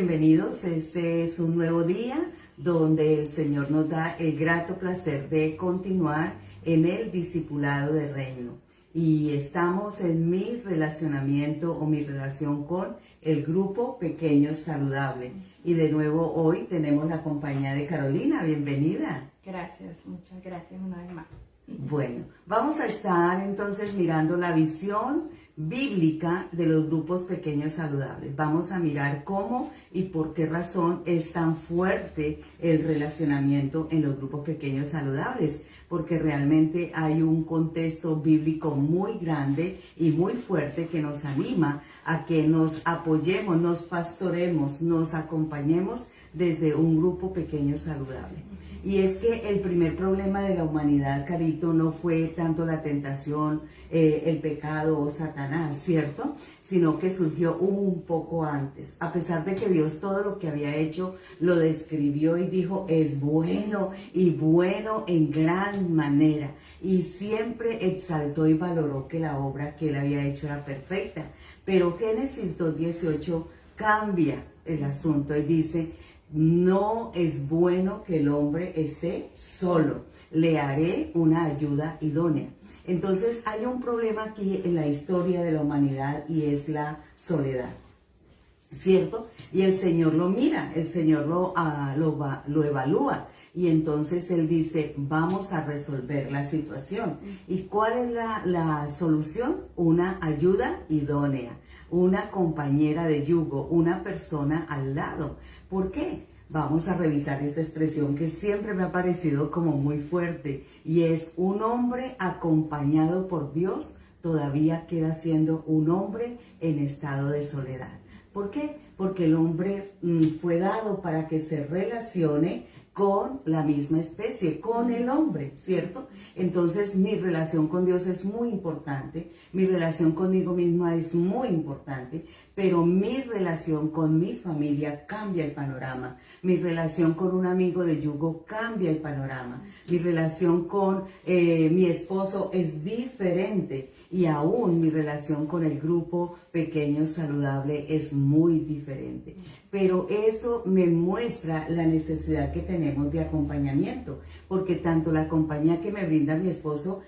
bienvenidos. Este es un nuevo día donde el Señor nos da el grato placer de continuar en el discipulado del reino. Y estamos en mi relacionamiento o mi relación con el grupo Pequeño Saludable. Y de nuevo hoy tenemos la compañía de Carolina. Bienvenida. Gracias, muchas gracias una vez más. Bueno, vamos a estar entonces mirando la visión bíblica de los grupos pequeños saludables. Vamos a mirar cómo y por qué razón es tan fuerte el relacionamiento en los grupos pequeños saludables, porque realmente hay un contexto bíblico muy grande y muy fuerte que nos anima a que nos apoyemos, nos pastoremos, nos acompañemos desde un grupo pequeño saludable. Y es que el primer problema de la humanidad, Carito, no fue tanto la tentación, el pecado o Satanás, ¿cierto? Sino que surgió un poco antes. A pesar de que Dios todo lo que había hecho lo describió y dijo, es bueno y bueno en gran manera. Y siempre exaltó y valoró que la obra que él había hecho era perfecta. Pero Génesis 2:18 cambia el asunto y dice, no es bueno que el hombre esté solo, le haré una ayuda idónea. Entonces hay un problema aquí en la historia de la humanidad y es la soledad, ¿cierto? Y el Señor lo mira, el Señor lo evalúa. Y entonces Él dice, vamos a resolver la situación. ¿Y cuál es la solución? Una ayuda idónea, una compañera de yugo, una persona al lado. ¿Por qué? Vamos a revisar esta expresión que siempre me ha parecido como muy fuerte. Y es un hombre acompañado por Dios todavía queda siendo un hombre en estado de soledad. ¿Por qué? Porque el hombre fue dado para que se relacione con la misma especie, con el hombre, ¿cierto? Entonces mi relación con Dios es muy importante, mi relación conmigo misma es muy importante, pero mi relación con mi familia cambia el panorama, mi relación con un amigo de yugo cambia el panorama, mi relación con mi esposo es diferente y aún mi relación con el grupo pequeño saludable es muy diferente. Pero eso me muestra la necesidad que tenemos de acompañamiento, porque tanto la compañía que me brinda mi esposo,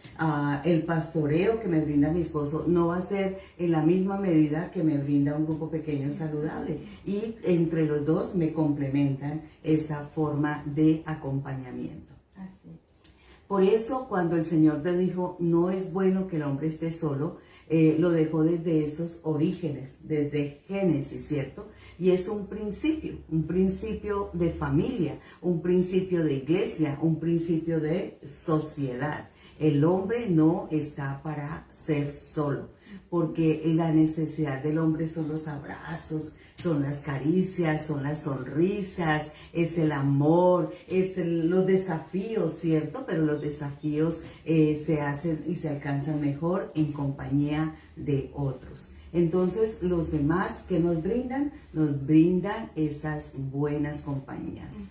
el pastoreo que me brinda mi esposo, no va a ser en la misma medida que me brinda un grupo pequeño saludable. Y entre los dos me complementan esa forma de acompañamiento. Así es. Por eso cuando el Señor te dijo, no es bueno que el hombre esté solo, lo dejó desde esos orígenes, desde Génesis, ¿cierto? Y es un principio de familia, un principio de iglesia, un principio de sociedad. El hombre no está para ser solo, porque la necesidad del hombre son los abrazos, son las caricias, son las sonrisas, es el amor, los desafíos, ¿cierto? Pero los desafíos se hacen y se alcanzan mejor en compañía de otros. Entonces, los demás que nos brindan esas buenas compañías.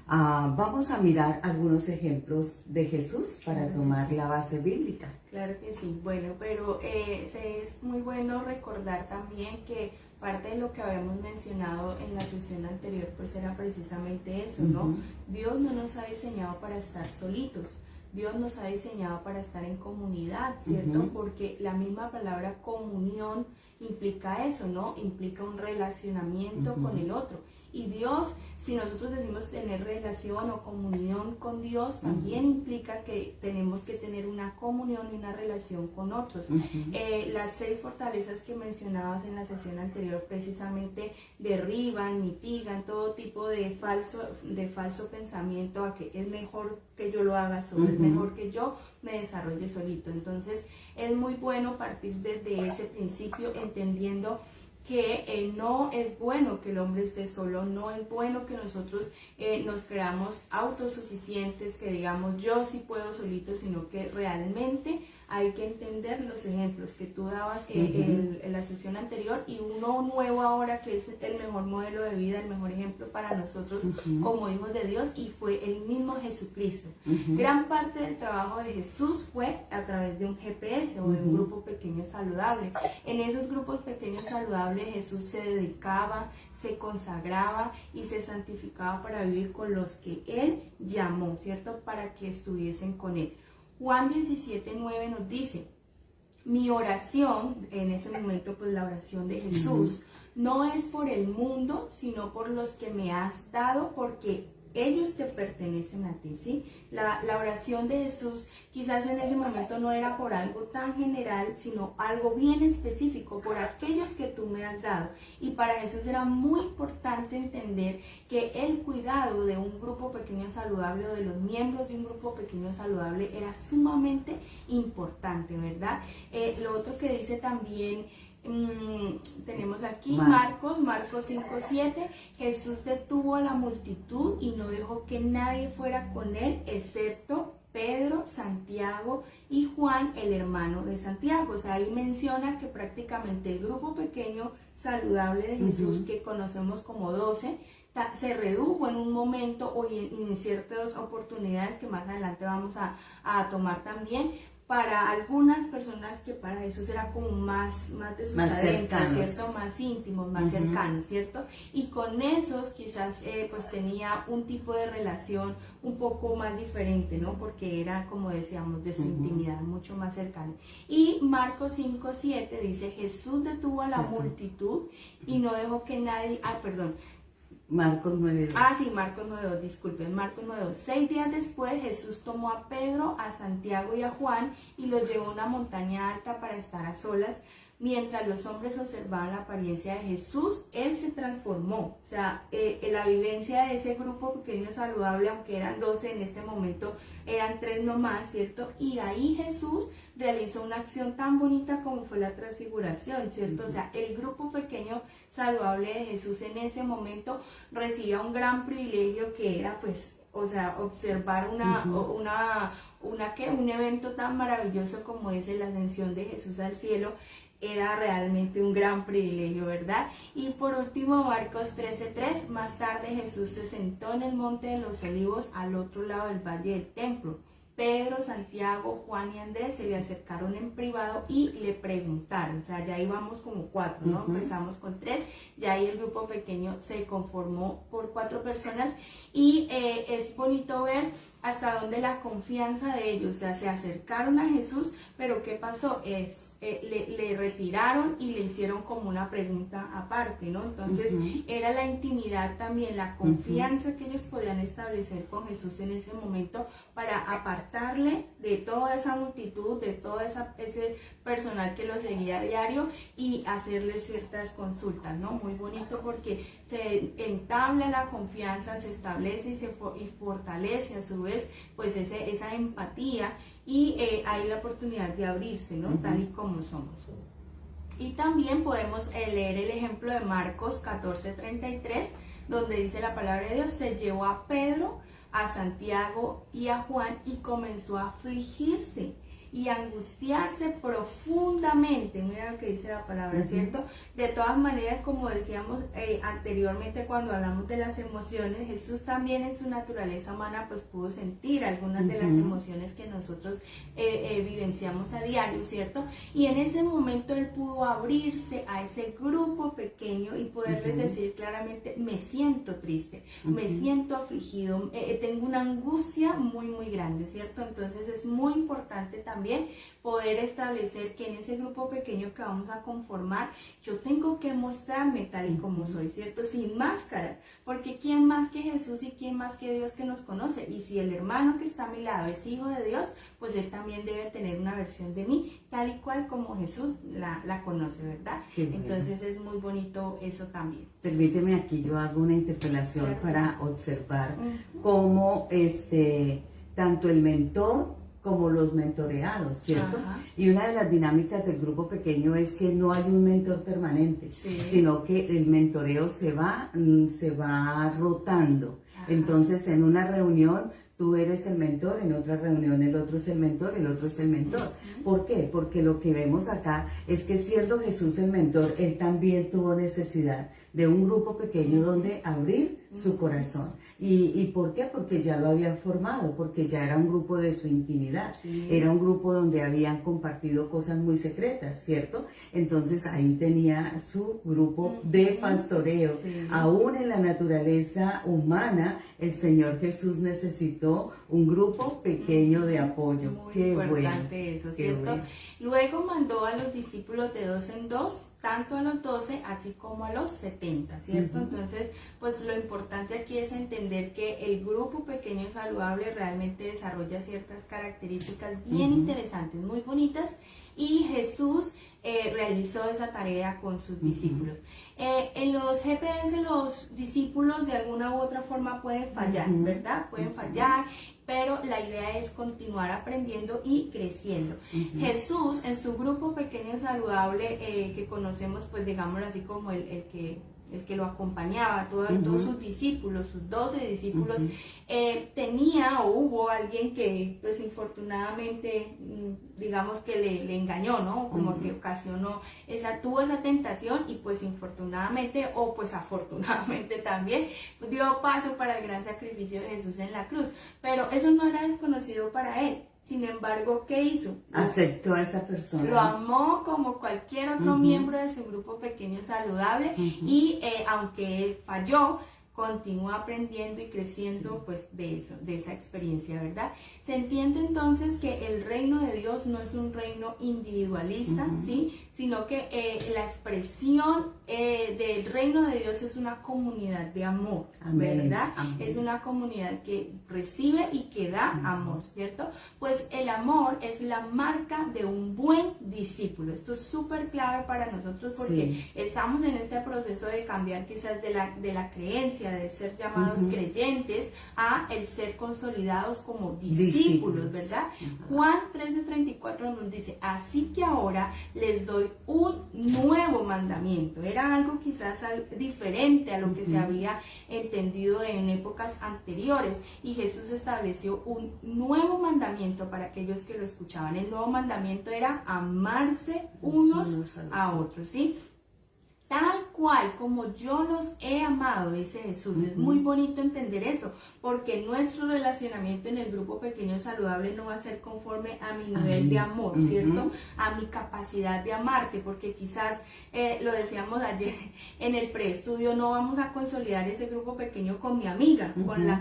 Vamos a mirar algunos ejemplos de Jesús para tomar la base bíblica. Claro que sí, bueno, pero es muy bueno recordar también que parte de lo que habíamos mencionado en la sesión anterior pues era precisamente eso, ¿no? Dios no nos ha diseñado para estar solitos, Dios nos ha diseñado para estar en comunidad, ¿cierto? Porque la misma palabra comunión implica eso, ¿no? Implica un relacionamiento con el otro. Y Dios, si nosotros decimos tener relación o comunión con Dios, también implica que tenemos que tener una comunión y una relación con otros. Las 6 fortalezas que mencionabas en la sesión anterior precisamente derriban, mitigan todo tipo de falso pensamiento a que es mejor que yo lo haga solo, es mejor que yo me desarrolle solito. Entonces es muy bueno partir desde ese principio entendiendo que no es bueno que el hombre esté solo, no es bueno que nosotros nos creamos autosuficientes, que digamos yo sí puedo solito, sino que realmente hay que entender los ejemplos que tú dabas en la sesión anterior y uno nuevo ahora que es el mejor modelo de vida, el mejor ejemplo para nosotros como hijos de Dios y fue el mismo Jesucristo. Gran parte del trabajo de Jesús fue a través de un GPS o de un grupo pequeño saludable. En esos grupos pequeños saludables saludable de Jesús se dedicaba, se consagraba y se santificaba para vivir con los que Él llamó, ¿cierto? Para que estuviesen con Él. Juan 17:9 nos dice, mi oración, en ese momento pues la oración de Jesús, no es por el mundo, sino por los que me has dado, porque ellos te pertenecen a ti, ¿sí? La oración de Jesús quizás en ese momento no era por algo tan general, sino algo bien específico, por aquellos que tú me has dado. Y para Jesús era muy importante entender que el cuidado de un grupo pequeño saludable o de los miembros de un grupo pequeño saludable era sumamente importante, ¿verdad? Lo otro que dice también, tenemos aquí Marcos 5:7, Jesús detuvo a la multitud y no dejó que nadie fuera con él excepto Pedro, Santiago y Juan, el hermano de Santiago. O sea, ahí menciona que prácticamente el grupo pequeño saludable de Jesús, que conocemos como 12, se redujo en un momento o en ciertas oportunidades que más adelante vamos a tomar también, para algunas personas que para Jesús era como más de sus adentros, ¿cierto? Más íntimos, más cercanos, ¿cierto? Y con esos quizás pues tenía un tipo de relación un poco más diferente, ¿no? Porque era, como decíamos, de su intimidad mucho más cercana. Y Marcos 5:7 dice, Jesús detuvo a la multitud y no dejó que nadie, Marcos 9:2. Sí, Marcos 9:2, disculpen, Marcos 9:2. 6 días después Jesús tomó a Pedro, a Santiago y a Juan y los llevó a una montaña alta para estar a solas. Mientras los hombres observaban la apariencia de Jesús, Él se transformó. O sea, la vivencia de ese grupo pequeño saludable, aunque eran 12, en este momento eran 3 nomás, ¿cierto? Y ahí Jesús realizó una acción tan bonita como fue la transfiguración, ¿cierto? O sea, el grupo pequeño saludable de Jesús en ese momento recibía un gran privilegio que era, pues, o sea, observar un evento tan maravilloso como es la ascensión de Jesús al cielo. Era realmente un gran privilegio, ¿verdad? Y por último, Marcos 13:3, más tarde Jesús se sentó en el monte de los Olivos al otro lado del valle del templo. Pedro, Santiago, Juan y Andrés se le acercaron en privado y le preguntaron. O sea, ya íbamos como 4, ¿no? Empezamos con 3, ya ahí el grupo pequeño se conformó por 4 personas y es bonito ver hasta dónde la confianza de ellos, o sea, se acercaron a Jesús, pero ¿qué pasó? Le retiraron y le hicieron como una pregunta aparte, ¿no? Entonces era la intimidad también, la confianza que ellos podían establecer con Jesús en ese momento para apartarle de toda esa multitud, de todo ese personal que lo seguía a diario y hacerle ciertas consultas, ¿no? Muy bonito porque se entabla la confianza, se establece y fortalece a su vez pues esa empatía y hay la oportunidad de abrirse, ¿no? Tal y como somos. Y también podemos leer el ejemplo de Marcos 14:33, donde dice la palabra de Dios, se llevó a Pedro, a Santiago y a Juan y comenzó a afligirse y angustiarse profundamente. Mira lo que dice la palabra, ¿cierto? De todas maneras, como decíamos anteriormente cuando hablamos de las emociones, Jesús también en su naturaleza humana pues pudo sentir algunas de las emociones que nosotros vivenciamos a diario, ¿cierto? Y en ese momento él pudo abrirse a ese grupo pequeño y poderles decir claramente, me siento triste, me siento afligido, tengo una angustia muy muy grande, ¿cierto? Entonces es muy importante también poder establecer que en ese grupo pequeño que vamos a conformar, yo tengo que mostrarme tal y como soy, ¿cierto? Sin máscaras, porque ¿quién más que Jesús y quién más que Dios que nos conoce? Y si el hermano que está a mi lado es hijo de Dios, pues él también debe tener una versión de mí, tal y cual como Jesús la conoce, ¿verdad? Entonces es muy bonito eso también. Permíteme, aquí yo hago una interpelación para observar cómo tanto el mentor como los mentoreados, ¿cierto? Y una de las dinámicas del grupo pequeño es que no hay un mentor permanente, sino que el mentoreo se va rotando. Entonces, en una reunión tú eres el mentor, en otra reunión el otro es el mentor, el otro es el mentor. ¿Por qué? Porque lo que vemos acá es que siendo Jesús el mentor, él también tuvo necesidad de un grupo pequeño donde abrir su corazón. ¿Y por qué? Porque ya lo habían formado, porque ya era un grupo de su intimidad, era un grupo donde habían compartido cosas muy secretas, ¿cierto? Entonces ahí tenía su grupo de pastoreo. Aún en la naturaleza humana, el Señor Jesús necesitó un grupo pequeño de apoyo. Muy qué importante bueno, eso, qué ¿cierto? bueno. Luego mandó a los discípulos de 2 en 2, tanto a los 12 así como a los 70, ¿cierto? Entonces, pues lo importante aquí es entender que el grupo pequeño saludable realmente desarrolla ciertas características bien interesantes, muy bonitas, y Jesús realizó esa tarea con sus discípulos. En los GPS los discípulos de alguna u otra forma pueden fallar, ¿verdad? Pueden fallar, pero la idea es continuar aprendiendo y creciendo. Jesús en su grupo pequeño saludable que conocemos, pues digámoslo así, como el que lo acompañaba, todos sus discípulos, sus 12 discípulos, tenía o hubo alguien que pues infortunadamente digamos que le engañó, ¿no? Como que ocasionó, tuvo esa tentación y pues infortunadamente o pues afortunadamente también dio paso para el gran sacrificio de Jesús en la cruz, pero eso no era desconocido para él. Sin embargo, ¿qué hizo? Aceptó a esa persona. Lo amó como cualquier otro miembro de su grupo pequeño saludable y aunque él falló, continúa aprendiendo y creciendo pues de eso, de esa experiencia, ¿verdad? Se entiende entonces que el reino de Dios no es un reino individualista, ¿sí? Sino que la expresión del reino de Dios es una comunidad de amor, ¿verdad? Es una comunidad que recibe y que da amor, ¿cierto? Pues el amor es la marca de un buen discípulo. Esto es súper clave para nosotros porque estamos en este proceso de cambiar quizás de la creencia, de ser llamados creyentes, a el ser consolidados como discípulos, ¿verdad? Juan 13:34 nos dice, así que ahora les doy un nuevo mandamiento. Era algo quizás diferente a lo que se había entendido en épocas anteriores, y Jesús estableció un nuevo mandamiento para aquellos que lo escuchaban. El nuevo mandamiento era amarse unos a otros, ¿sí? Tal cual como yo los he amado, dice Jesús. Es muy bonito entender eso, porque nuestro relacionamiento en el grupo pequeño saludable no va a ser conforme a mi nivel de amor, ¿cierto? A mi capacidad de amarte, porque quizás, lo decíamos ayer en el preestudio, no vamos a consolidar ese grupo pequeño con mi amiga,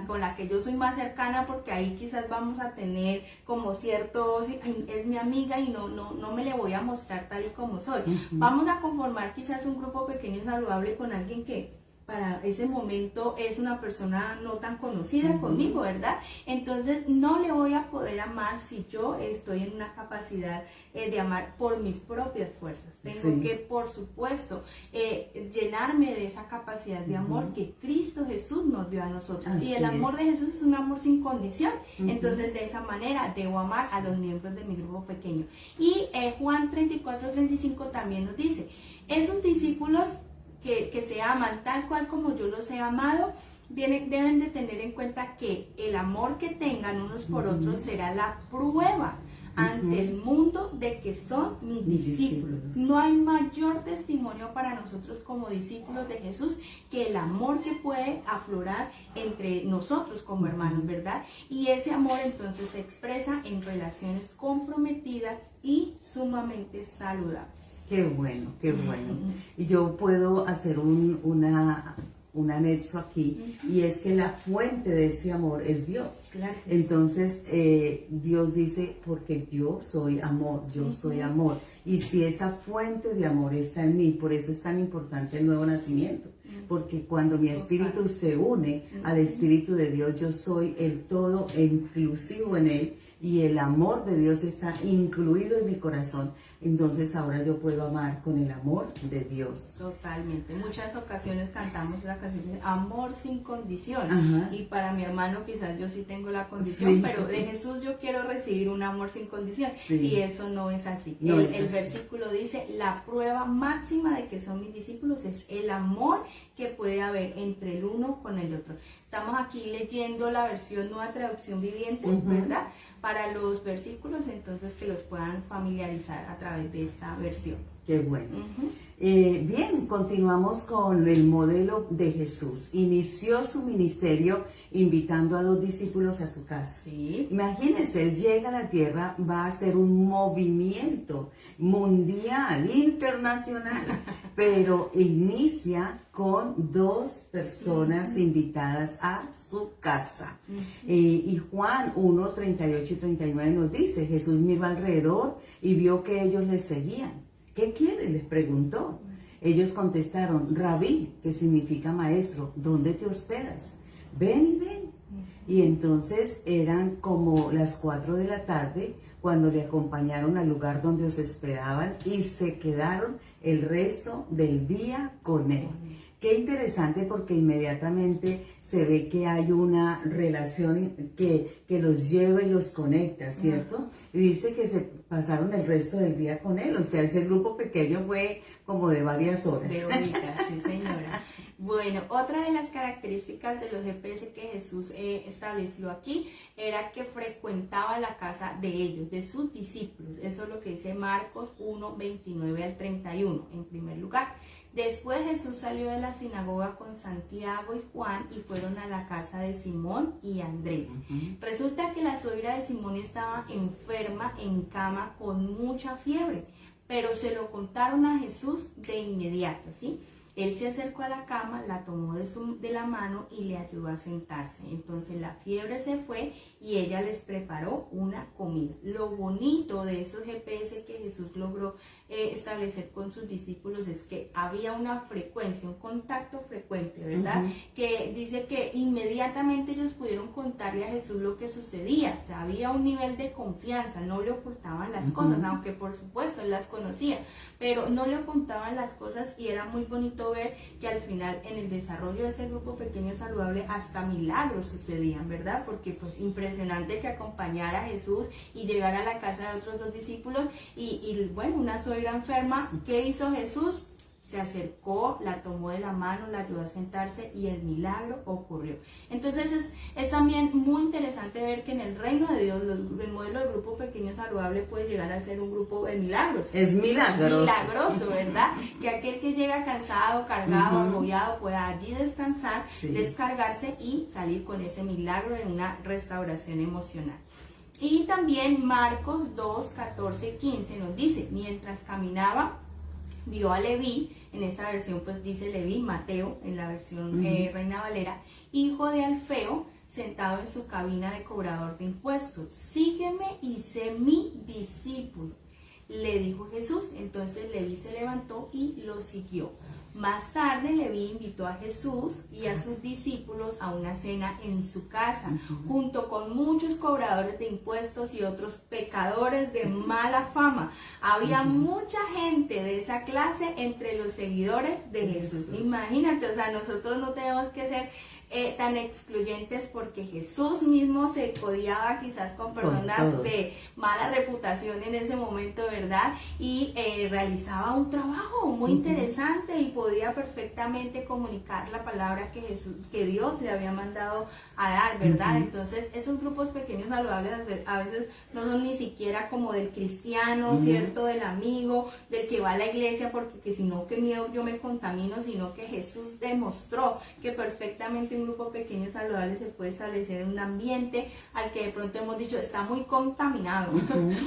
con la que yo soy más cercana, porque ahí quizás vamos a tener como cierto, es mi amiga y no me le voy a mostrar tal y como soy. Vamos a conformar quizás un grupo pequeño saludable con alguien que para ese momento es una persona no tan conocida conmigo, ¿verdad? Entonces no le voy a poder amar si yo estoy en una capacidad de amar por mis propias fuerzas. Tengo que, por supuesto, llenarme de esa capacidad de amor que Cristo Jesús nos dio a nosotros. Así y el amor es. de Jesús es un amor sin condición. Entonces de esa manera debo amar a los miembros de mi grupo pequeño. Y Juan 34:35 también nos dice, esos discípulos que se aman tal cual como yo los he amado, deben de tener en cuenta que el amor que tengan unos por otros será la prueba ante el mundo de que son mis discípulos. No hay mayor testimonio para nosotros como discípulos de Jesús que el amor que puede aflorar entre nosotros como hermanos, ¿verdad? Y ese amor entonces se expresa en relaciones comprometidas y sumamente saludables. Qué bueno, qué bueno. Y yo puedo hacer un anexo aquí, y es que la fuente de ese amor es Dios. Claro. Entonces, Dios dice, porque yo soy amor, yo soy amor. Y si esa fuente de amor está en mí, por eso es tan importante el nuevo nacimiento. Porque cuando mi espíritu se une al espíritu de Dios, yo soy el todo inclusivo en él, y el amor de Dios está incluido en mi corazón. Entonces ahora yo puedo amar con el amor de Dios. Totalmente. Muchas ocasiones cantamos la canción de amor sin condición. Y para mi hermano quizás yo sí tengo la condición, pero de Jesús yo quiero recibir un amor sin condición. Y eso no es así. El versículo dice, la prueba máxima de que son mis discípulos es el amor que puede haber entre el uno con el otro. Estamos aquí leyendo la versión Nueva Traducción Viviente, ¿verdad? Para los versículos, entonces que los puedan familiarizar a través de esta versión. Qué bueno. Bien, continuamos con el modelo de Jesús. Inició su ministerio invitando a 2 discípulos a su casa. Sí. Imagínense, él llega a la tierra, va a hacer un movimiento mundial, internacional, pero inicia con 2 personas invitadas a su casa. Y Juan 1, 38 y 39 nos dice, Jesús miró alrededor y vio que ellos le seguían. ¿Qué quiere?, les preguntó. Ellos contestaron, Rabí, que significa maestro, ¿dónde te hospedas? Ven y ven. Y entonces eran como las 4 de la tarde cuando le acompañaron al lugar donde se hospedaban y se quedaron el resto del día con él. Qué interesante, porque inmediatamente se ve que hay una relación que los lleva y los conecta, ¿cierto? Y dice que se pasaron el resto del día con él, o sea, ese grupo pequeño fue como de varias horas. De horitas, sí señora. Bueno, otra de las características de los GPS que Jesús estableció aquí era que frecuentaba la casa de ellos, de sus discípulos. Eso es lo que dice Marcos 1, 29 al 31, en primer lugar. Después Jesús salió de la sinagoga con Santiago y Juan y fueron a la casa de Simón y Andrés. Resulta que la suegra de Simón estaba enferma en cama con mucha fiebre, pero se lo contaron a Jesús de inmediato, ¿sí? Él se acercó a la cama, la tomó de la mano y le ayudó a sentarse. Entonces la fiebre se fue y ella les preparó una comida. Lo bonito de esos GPS que Jesús logró establecer con sus discípulos es que había una frecuencia, un contacto frecuente, ¿verdad? Que dice que inmediatamente ellos pudieron contarle a Jesús lo que sucedía. O sea, había un nivel de confianza, no le ocultaban las cosas, aunque por supuesto él las conocía, pero no le ocultaban las cosas, y era muy bonito ver que al final en el desarrollo de ese grupo pequeño saludable hasta milagros sucedían, ¿verdad? Porque pues impresionante que acompañara a Jesús y llegara a la casa de otros 2 discípulos y bueno, una suegra enferma. ¿Qué hizo Jesús? Se acercó, la tomó de la mano, la ayudó a sentarse y el milagro ocurrió. Entonces es también muy interesante ver que en el reino de Dios el modelo de grupo pequeño saludable puede llegar a ser un grupo de milagros. Es milagroso. Milagroso, ¿verdad? Que aquel que llega cansado, cargado, agobiado, pueda allí descansar, descargarse y salir con ese milagro de una restauración emocional. Y también Marcos 2, 14 y 15 nos dice, mientras caminaba, vio a Leví, en esta versión pues dice Leví, Mateo, en la versión Reina Valera, hijo de Alfeo, sentado en su cabina de cobrador de impuestos. Sígueme y sé mi discípulo, le dijo Jesús. Entonces Leví se levantó y lo siguió. Más tarde Leví invitó a Jesús y a sus discípulos a una cena en su casa, junto con muchos cobradores de impuestos y otros pecadores de mala fama. Había mucha gente de esa clase entre los seguidores de Jesús. Imagínate, o sea, nosotros no tenemos que ser tan excluyentes, porque Jesús mismo se codiaba quizás con personas de mala reputación en ese momento, ¿verdad? Y realizaba un trabajo muy interesante y podía perfectamente comunicar la palabra que Dios le había mandado a dar, ¿verdad? Entonces esos grupos pequeños saludables a veces no son ni siquiera como del cristiano, ¿cierto? Del amigo, del que va a la iglesia, porque que si no, qué miedo, yo me contamino, sino que Jesús demostró que perfectamente un grupo pequeño saludable se puede establecer en un ambiente al que de pronto hemos dicho está muy contaminado,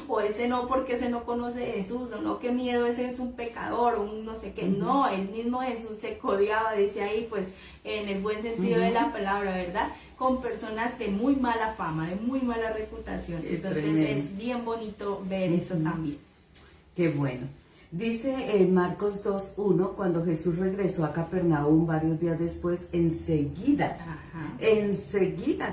o ese no, porque ese no conoce a Jesús, o no, qué miedo, ese es un pecador, o un no sé qué. No, el mismo Jesús se codiaba, dice ahí, pues en el buen sentido de la palabra, ¿verdad? Con personas de muy mala fama, de muy mala reputación. Entonces es bien bonito ver eso también. Qué bueno. Dice en Marcos 2:1, cuando Jesús regresó a Capernaum varios días después, enseguida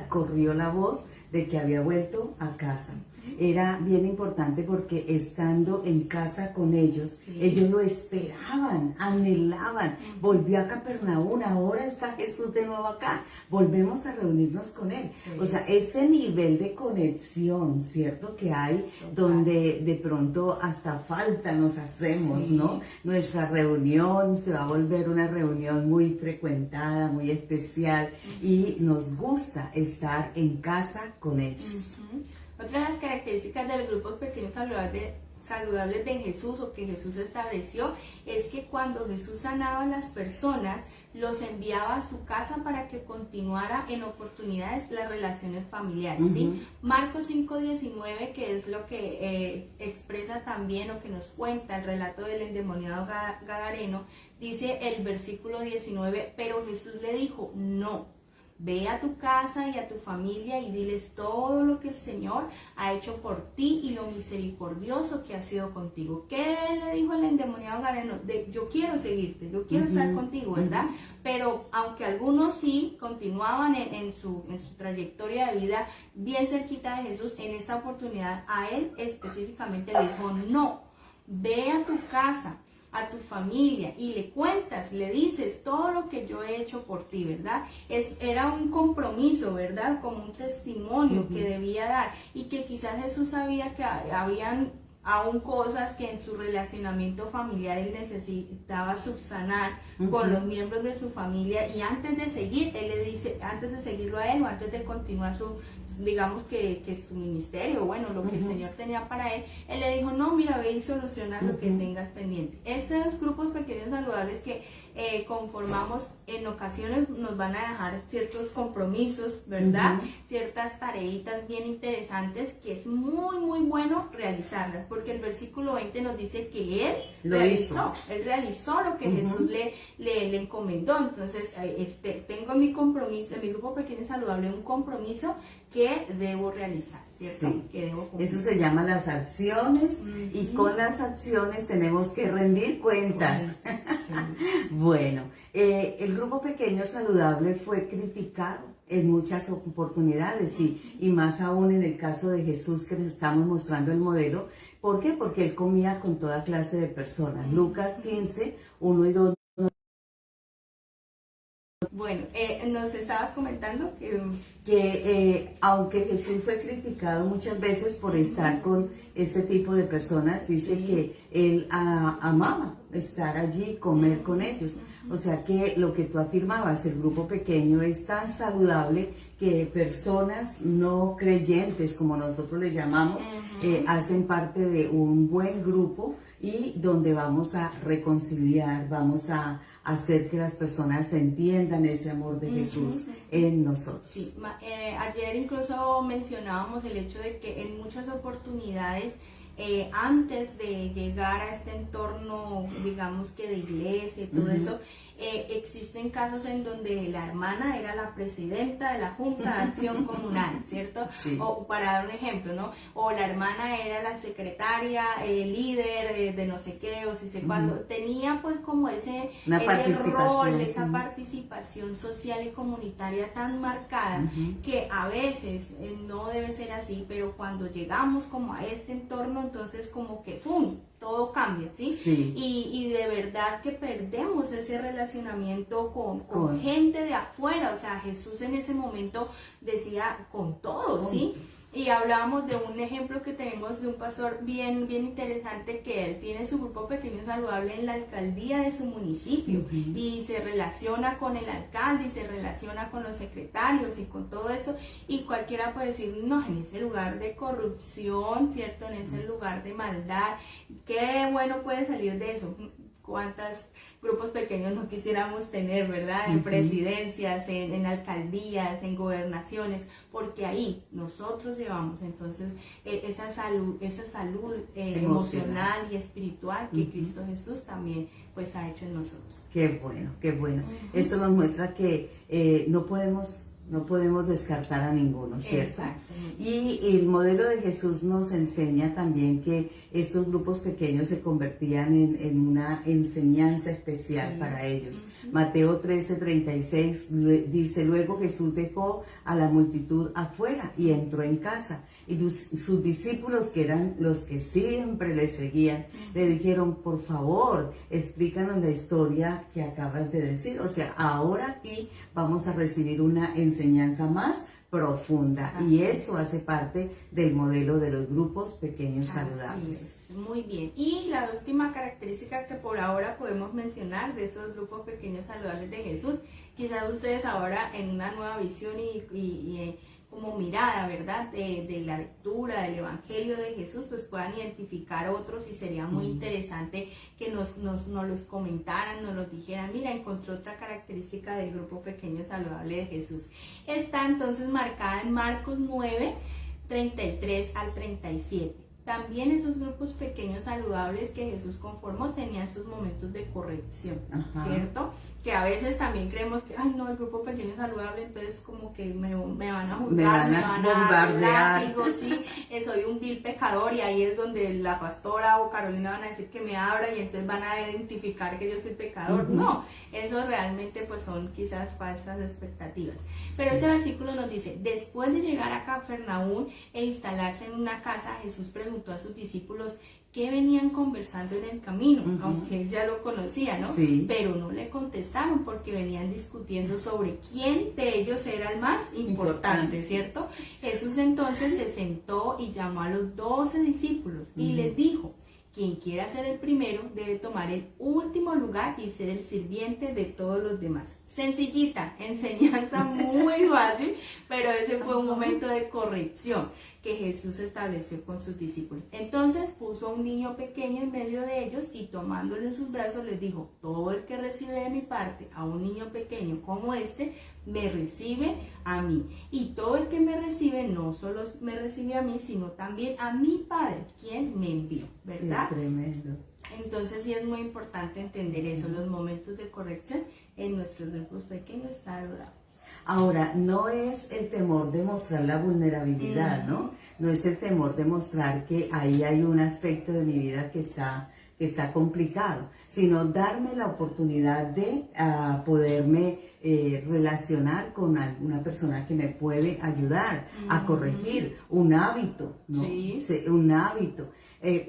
corrió la voz de que había vuelto a casa. Era bien importante porque estando en casa con ellos, ellos lo esperaban, anhelaban. Volvió a Capernaum, ahora está Jesús de nuevo acá, volvemos a reunirnos con él. O sea, ese nivel de conexión, ¿cierto? Que hay, donde de pronto hasta falta nos hacemos, ¿no? Nuestra reunión se va a volver una reunión muy frecuentada, muy especial, y nos gusta estar en casa con ellos. Otra de las características de los grupos pequeños saludables de Jesús o que Jesús estableció es que cuando Jesús sanaba a las personas, los enviaba a su casa para que continuara en oportunidades las relaciones familiares, ¿sí? Marcos 5:19, que es lo que expresa también o que nos cuenta el relato del endemoniado gadareno, dice el versículo 19, pero Jesús le dijo, no. Ve a tu casa y a tu familia y diles todo lo que el Señor ha hecho por ti y lo misericordioso que ha sido contigo. ¿Qué le dijo el endemoniado gadareno? Yo quiero seguirte, yo quiero estar contigo, ¿verdad? Pero aunque algunos sí continuaban en su trayectoria de vida bien cerquita de Jesús, en esta oportunidad a él específicamente le dijo, no, ve a tu casa, a tu familia y le cuentas, le dices todo lo que yo he hecho por ti, ¿verdad? Era un compromiso, ¿verdad? Como un testimonio que debía dar y que quizás Jesús sabía que habían aún cosas que en su relacionamiento familiar él necesitaba subsanar con los miembros de su familia, y antes de seguir, él le dice, antes de seguirlo a él o antes de continuar digamos que su ministerio, bueno, lo que el Señor tenía para él le dijo, no, mira, ve y soluciona lo que tengas pendiente. Esos grupos pequeños saludables que conformamos en ocasiones nos van a dejar ciertos compromisos, ¿verdad? Ciertas tareitas bien interesantes que es muy, muy bueno realizarlas, porque el versículo 20 nos dice que él realizó lo que Jesús le encomendó. Entonces, tengo mi compromiso, en mi grupo pequeño y saludable, un compromiso que debo realizar, ¿cierto? Sí. Que debo cumplir. Eso se llama las acciones, y con las acciones tenemos que rendir cuentas. Bueno, el grupo pequeño saludable fue criticado en muchas oportunidades y más aún en el caso de Jesús, que les estamos mostrando el modelo. ¿Por qué? Porque él comía con toda clase de personas. Lucas 15, 1 y 2. Bueno, nos estabas comentando que aunque Jesús fue criticado muchas veces por estar con este tipo de personas, dice que él amaba estar allí, comer con ellos. O sea que lo que tú afirmabas, el grupo pequeño es tan saludable que personas no creyentes, como nosotros les llamamos, hacen parte de un buen grupo, y donde vamos a reconciliar, vamos a hacer que las personas entiendan ese amor de Jesús en nosotros. Sí. Ayer incluso mencionábamos el hecho de que en muchas oportunidades, antes de llegar a este entorno, digamos que de iglesia y todo eso, existen casos en donde la hermana era la presidenta de la Junta de Acción Comunal, ¿cierto? Sí. O para dar un ejemplo, ¿no? O la hermana era la secretaria, líder de no sé qué, o si sé cuándo. Tenía pues como ese rol, esa participación social y comunitaria tan marcada, que a veces no debe ser así, pero cuando llegamos como a este entorno, entonces como que ¡fum!, todo cambia, ¿sí? Sí. Y de verdad que perdemos ese relacionamiento con gente de afuera. O sea, Jesús en ese momento decía con todos, ¿sí? Y hablábamos de un ejemplo que tenemos de un pastor bien interesante, que él tiene su grupo pequeño saludable en la alcaldía de su municipio, y se relaciona con el alcalde y se relaciona con los secretarios y con todo eso, y cualquiera puede decir, no, en ese lugar de corrupción, ¿cierto? En ese lugar de maldad, qué bueno puede salir de eso. ¿Cuántos grupos pequeños no quisiéramos tener, verdad? En presidencias, en alcaldías, en gobernaciones, porque ahí nosotros llevamos entonces esa salud emocional y espiritual que Cristo Jesús también pues ha hecho en nosotros. Qué bueno, qué bueno. Esto nos muestra que no podemos descartar a ninguno, ¿cierto? Y el modelo de Jesús nos enseña también que estos grupos pequeños se convertían en una enseñanza especial para ellos. Mateo 13:36 dice, luego Jesús dejó a la multitud afuera y entró en casa. Y sus discípulos, que eran los que siempre le seguían, le dijeron, por favor, explícanos la historia que acabas de decir. O sea, ahora aquí vamos a recibir una enseñanza más profunda. Y eso hace parte del modelo de los grupos pequeños saludables. Muy bien. Y la última característica que por ahora podemos mencionar de esos grupos pequeños saludables de Jesús, quizás ustedes ahora en una nueva visión y como mirada, ¿verdad? De la lectura del Evangelio de Jesús, pues puedan identificar otros, y sería muy interesante que nos los comentaran, nos los dijeran, mira, encontré otra característica del grupo pequeño saludable de Jesús. Está entonces marcada en Marcos 9, 33 al 37. También esos grupos pequeños saludables que Jesús conformó tenían sus momentos de corrección, ¿cierto? Que a veces también creemos que, ay no, el grupo pequeño saludable, entonces como que me van a juzgar, me van a bombardear, látigo, sí, soy un vil pecador, y ahí es donde la pastora o Carolina van a decir que me abra, y entonces van a identificar que yo soy pecador. No, eso realmente pues son quizás falsas expectativas. Pero este versículo nos dice, después de llegar a Cafarnaúm e instalarse en una casa, Jesús preguntó a sus discípulos que venían conversando en el camino, aunque él ya lo conocía, ¿no? Sí. Pero no le contestaron porque venían discutiendo sobre quién de ellos era el más importante, ¿cierto? Jesús entonces se sentó y llamó a los 12 discípulos y les dijo, quien quiera ser el primero debe tomar el último lugar y ser el sirviente de todos los demás. Sencillita, enseñanza muy fácil, pero ese fue un momento de corrección que Jesús estableció con sus discípulos. Entonces puso a un niño pequeño en medio de ellos y tomándolo en sus brazos les dijo, todo el que recibe de mi parte a un niño pequeño como este, me recibe a mí. Y todo el que me recibe no solo me recibe a mí, sino también a mi Padre, quien me envió, ¿verdad? Qué tremendo. Entonces sí es muy importante entender eso, los momentos de corrección en nuestros grupos pequeños saludables. Ahora, no es el temor de mostrar la vulnerabilidad, ¿no? No es el temor de mostrar que ahí hay un aspecto de mi vida que está complicado, sino darme la oportunidad de poderme relacionar con alguna persona que me puede ayudar a corregir un hábito, ¿no? Sí. Un hábito.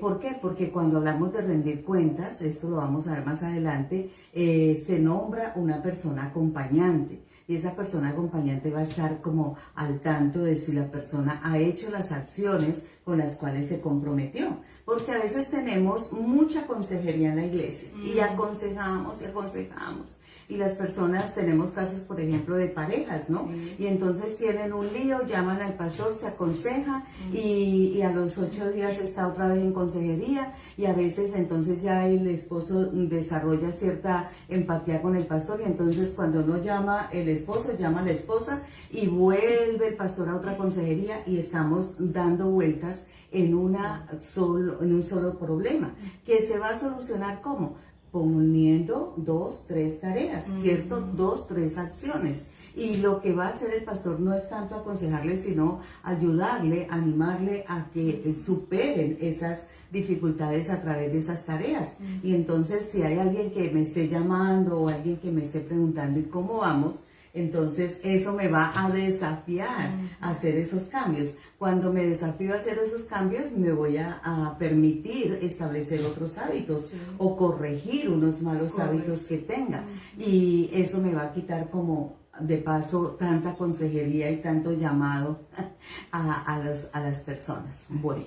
¿Por qué? Porque cuando hablamos de rendir cuentas, esto lo vamos a ver más adelante, se nombra una persona acompañante. Y esa persona acompañante va a estar como al tanto de si la persona ha hecho las acciones con las cuales se comprometió. Porque a veces tenemos mucha consejería en la iglesia y aconsejamos y aconsejamos. Y las personas, tenemos casos, por ejemplo, de parejas, ¿no? Sí. Y entonces tienen un lío, llaman al pastor, se aconseja y a los 8 días está otra vez en consejería, y a veces entonces ya el esposo desarrolla cierta empatía con el pastor, y entonces cuando no llama el esposo, llama a la esposa y vuelve el pastor a otra consejería, y estamos dando vueltas en un solo problema, que se va a solucionar ¿cómo? Poniendo 2, 3 tareas, ¿cierto? 2, 3 acciones. Y lo que va a hacer el pastor no es tanto aconsejarle, sino ayudarle, animarle a que superen esas dificultades a través de esas tareas. Y entonces si hay alguien que me esté llamando o alguien que me esté preguntando ¿y cómo vamos? Entonces eso me va a desafiar a hacer esos cambios. Cuando me desafío a hacer esos cambios, me voy a permitir establecer otros hábitos o corregir unos malos hábitos que tenga. Y eso me va a quitar como de paso tanta consejería y tanto llamado a las personas. Bueno,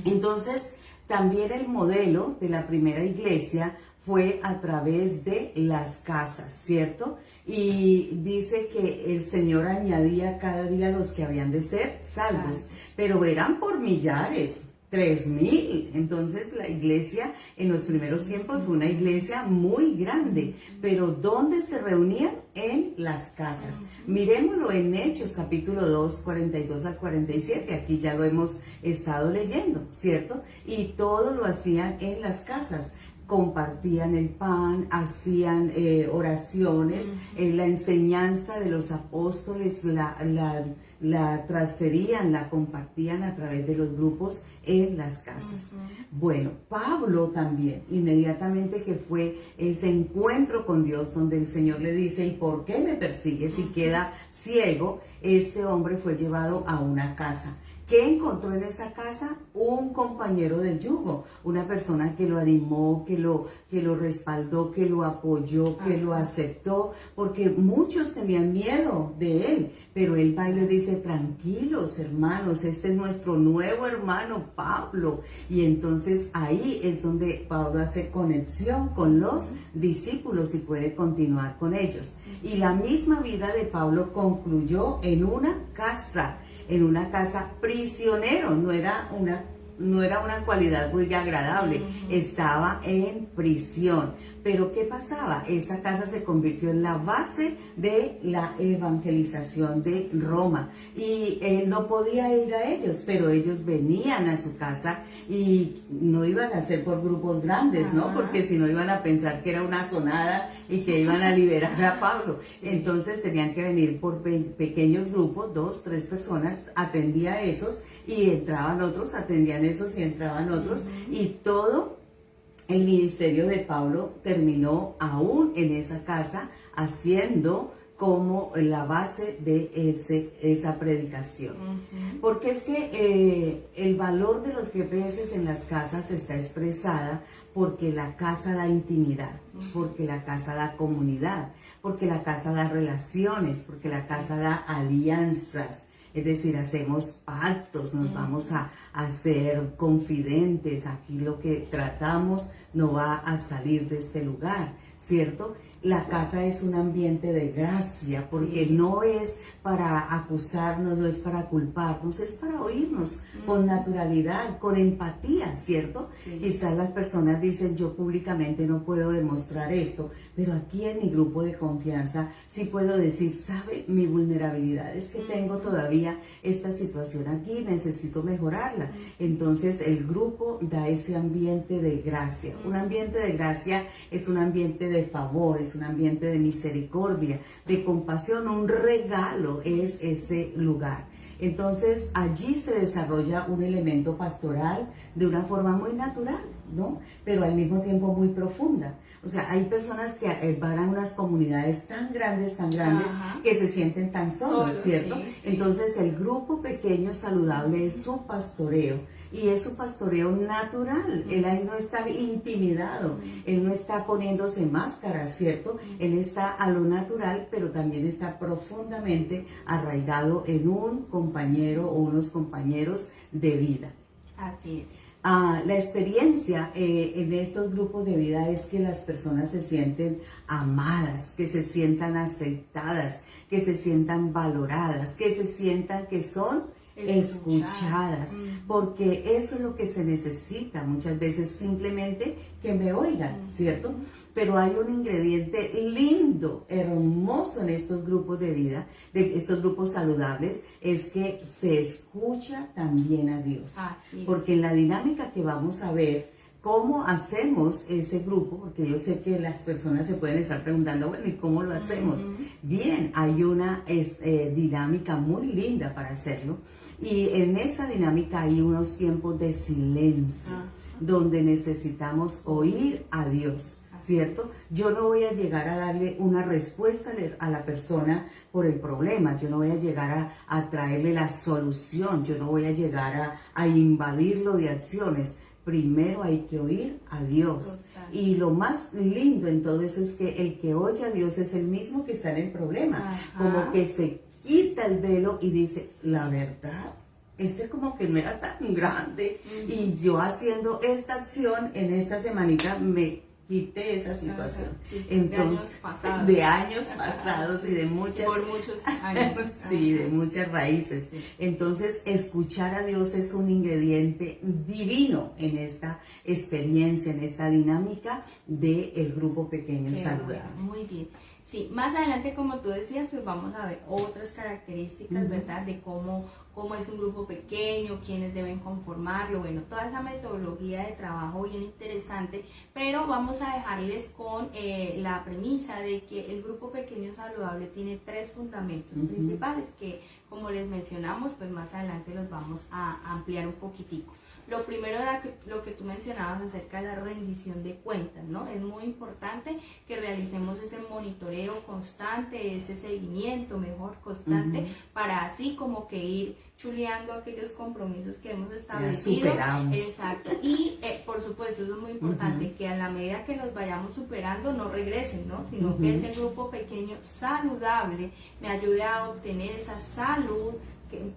entonces también el modelo de la primera iglesia fue a través de las casas, ¿cierto? Y dice que el Señor añadía cada día los que habían de ser salvos, pero eran por millares, 3,000. Entonces la iglesia en los primeros tiempos fue una iglesia muy grande, pero ¿dónde se reunían? En las casas. Miremoslo en Hechos capítulo 2, 42 al 47, aquí ya lo hemos estado leyendo, ¿cierto? Y todo lo hacían en las casas. Compartían el pan, hacían oraciones, la enseñanza de los apóstoles la transferían, la compartían a través de los grupos en las casas. Bueno, Pablo también, inmediatamente que fue ese encuentro con Dios donde el Señor le dice, ¿y por qué me persigues? Y queda ciego, ese hombre fue llevado a una casa. ¿Qué encontró en esa casa? Un compañero del yugo, una persona que lo animó, que lo respaldó, que lo apoyó, que lo aceptó, porque muchos tenían miedo de él, pero él va y le dice, tranquilos hermanos, este es nuestro nuevo hermano Pablo. Y entonces ahí es donde Pablo hace conexión con los discípulos y puede continuar con ellos. Y la misma vida de Pablo concluyó en una casa prisionero, no era una cualidad muy agradable, estaba en prisión. Pero ¿qué pasaba? Esa casa se convirtió en la base de la evangelización de Roma y él no podía ir a ellos, pero ellos venían a su casa y no iban a ser por grupos grandes, ¿no? Porque si no iban a pensar que era una sonada y que iban a liberar a Pablo. Entonces tenían que venir por pequeños grupos, 2, 3 personas, atendía a esos y entraban otros, atendían esos y entraban otros, y todo el ministerio de Pablo terminó aún en esa casa, haciendo como la base de esa predicación. Porque es que el valor de los GPS en las casas está expresada porque la casa da intimidad, porque la casa da comunidad, porque la casa da relaciones, porque la casa da alianzas. Es decir, hacemos pactos, nos vamos a ser confidentes, aquí lo que tratamos no va a salir de este lugar, ¿cierto? La casa es un ambiente de gracia, porque no es para acusarnos, no es para culparnos, es para oírnos con naturalidad, con empatía, ¿cierto? Quizás las personas dicen, yo públicamente no puedo demostrar esto, pero aquí en mi grupo de confianza sí puedo decir, ¿sabe? Mi vulnerabilidad es que tengo todavía esta situación aquí, necesito mejorarla. Entonces el grupo da ese ambiente de gracia. Un ambiente de gracia es un ambiente de favor, es un ambiente de misericordia, de compasión, un regalo es ese lugar. Entonces allí se desarrolla un elemento pastoral de una forma muy natural, ¿no? Pero al mismo tiempo muy profunda. O sea, hay personas que van a unas comunidades tan grandes, que se sienten tan solos, ¿cierto? Entonces el grupo pequeño saludable es su pastoreo. Y es su pastoreo natural, él ahí no está intimidado, él no está poniéndose máscaras, ¿cierto? Él está a lo natural, pero también está profundamente arraigado en un compañero o unos compañeros de vida. Así es. La experiencia en estos grupos de vida es que las personas se sienten amadas, que se sientan aceptadas, que se sientan valoradas, que se sientan que son escuchadas, porque eso es lo que se necesita muchas veces, simplemente que me oigan, ¿cierto? Pero hay un ingrediente lindo, hermoso en estos grupos de vida, de estos grupos saludables, es que se escucha también a Dios, porque en la dinámica que vamos a ver, ¿cómo hacemos ese grupo? Porque yo sé que las personas se pueden estar preguntando, bueno, ¿y cómo lo hacemos? Bien, hay una dinámica muy linda para hacerlo. Y en esa dinámica hay unos tiempos de silencio, donde necesitamos oír a Dios, ¿cierto? Yo no voy a llegar a darle una respuesta a la persona por el problema, yo no voy a llegar a traerle la solución, yo no voy a llegar a invadirlo de acciones. Primero hay que oír a Dios. Y lo más lindo en todo eso es que el que oye a Dios es el mismo que está en el problema, como que se quita el velo y dice, la verdad, este como que no era tan grande, y yo haciendo esta acción en esta semanita me quité esa situación. Entonces, de años pasados y de muchas, por muchos años. Sí, de muchas raíces. Entonces, escuchar a Dios es un ingrediente divino en esta experiencia, en esta dinámica del grupo pequeño saludable. Muy bien. Sí, más adelante, como tú decías, pues vamos a ver otras características, ¿verdad? De cómo es un grupo pequeño, quiénes deben conformarlo, bueno, toda esa metodología de trabajo bien interesante, pero vamos a dejarles con la premisa de que el grupo pequeño saludable tiene 3 fundamentos principales que, como les mencionamos, pues más adelante los vamos a ampliar un poquitico. Lo primero era lo que tú mencionabas acerca de la rendición de cuentas, ¿no? Es muy importante que realicemos ese monitoreo constante, ese seguimiento mejor constante, para así como que ir chuleando aquellos compromisos que hemos establecido. Exacto. Y por supuesto, eso es muy importante, que a la medida que los vayamos superando no regresen, ¿no? Sino que ese grupo pequeño saludable me ayude a obtener esa salud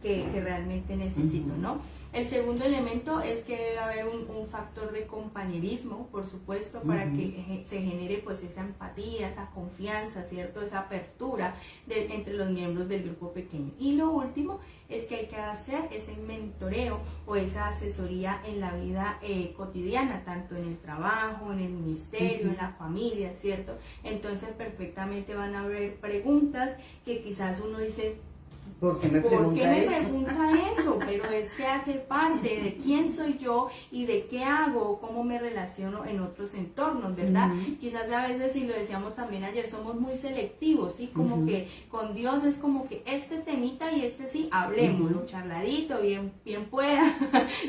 que realmente necesito, ¿no? El segundo elemento es que debe haber un factor de compañerismo, por supuesto, para que se genere pues esa empatía, esa confianza, ¿cierto? Esa apertura entre los miembros del grupo pequeño. Y lo último es que hay que hacer ese mentoreo o esa asesoría en la vida cotidiana, tanto en el trabajo, en el ministerio, en la familia, ¿cierto? Entonces perfectamente van a haber preguntas que quizás uno dice, ¿por qué me pregunta eso? Pero es que hace parte de quién soy yo y de qué hago, cómo me relaciono en otros entornos, ¿verdad? Quizás a veces, y lo decíamos también ayer, somos muy selectivos, ¿sí? Como que con Dios es como que este temita y este sí, hablemoslo, charladito, bien pueda,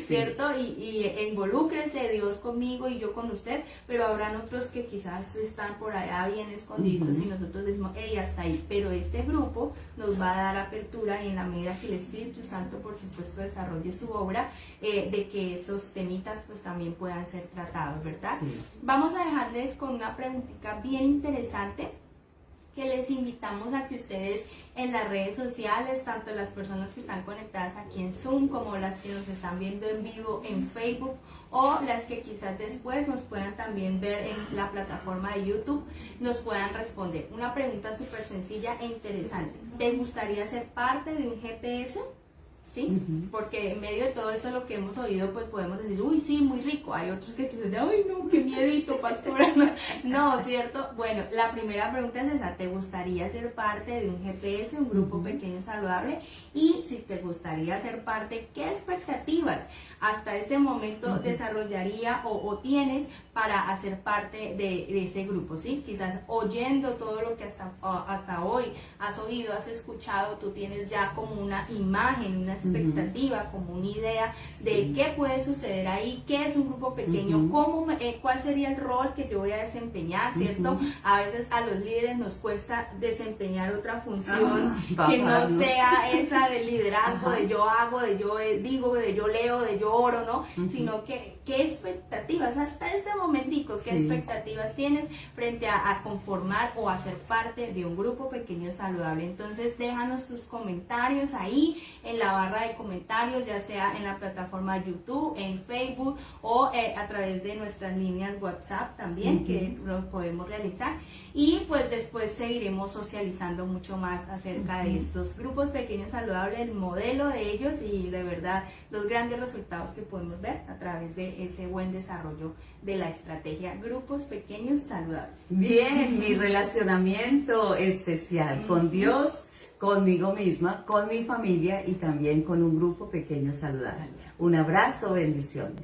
¿cierto? Y involúcrese Dios conmigo y yo con usted, pero habrán otros que quizás están por allá bien escondidos y nosotros decimos, hey, hasta ahí, pero este grupo nos va a dar apertura y en la medida que el Espíritu Santo, por supuesto, desarrolle su obra, de que esos temitas pues también puedan ser tratados, ¿verdad? Sí. Vamos a dejarles con una preguntita bien interesante que les invitamos a que ustedes en las redes sociales, tanto las personas que están conectadas aquí en Zoom como las que nos están viendo en vivo en Facebook o las que quizás después nos puedan también ver en la plataforma de YouTube, nos puedan responder. Una pregunta súper sencilla e interesante. ¿Te gustaría ser parte de un GPS? ¿Sí? Porque en medio de todo esto lo que hemos oído, pues podemos decir, uy, sí, muy rico. Hay otros que dicen, ay, no, qué miedito, pastora. No, ¿cierto? Bueno, la primera pregunta es esa, ¿te gustaría ser parte de un GPS, un grupo pequeño saludable? Y si te gustaría ser parte, ¿qué expectativas hasta este momento desarrollaría o tienes para hacer parte de ese grupo? ¿Sí? Quizás oyendo todo lo que hasta hoy has oído, has escuchado, tú tienes ya como una imagen, una expectativa, como una idea de qué puede suceder ahí, qué es un grupo pequeño, cuál sería el rol que yo voy a desempeñar, ¿cierto? A veces a los líderes nos cuesta desempeñar otra función que no sea esa de liderazgo, de yo hago, de yo digo, de yo leo, de yo oro, ¿no? Sino que qué expectativas, hasta este momentico, qué expectativas tienes frente a conformar o a ser parte de un grupo pequeño saludable. Entonces déjanos tus comentarios ahí en la barra de comentarios, ya sea en la plataforma YouTube, en Facebook o a través de nuestras líneas WhatsApp también, que lo podemos realizar. Y pues después seguiremos socializando mucho más acerca de estos grupos pequeños saludables, el modelo de ellos y de verdad los grandes resultados que podemos ver a través de ese buen desarrollo de la estrategia grupos pequeños saludables. Bien, mi relacionamiento especial con Dios, conmigo misma, con mi familia y también con un grupo pequeño saludable. Un abrazo, bendiciones.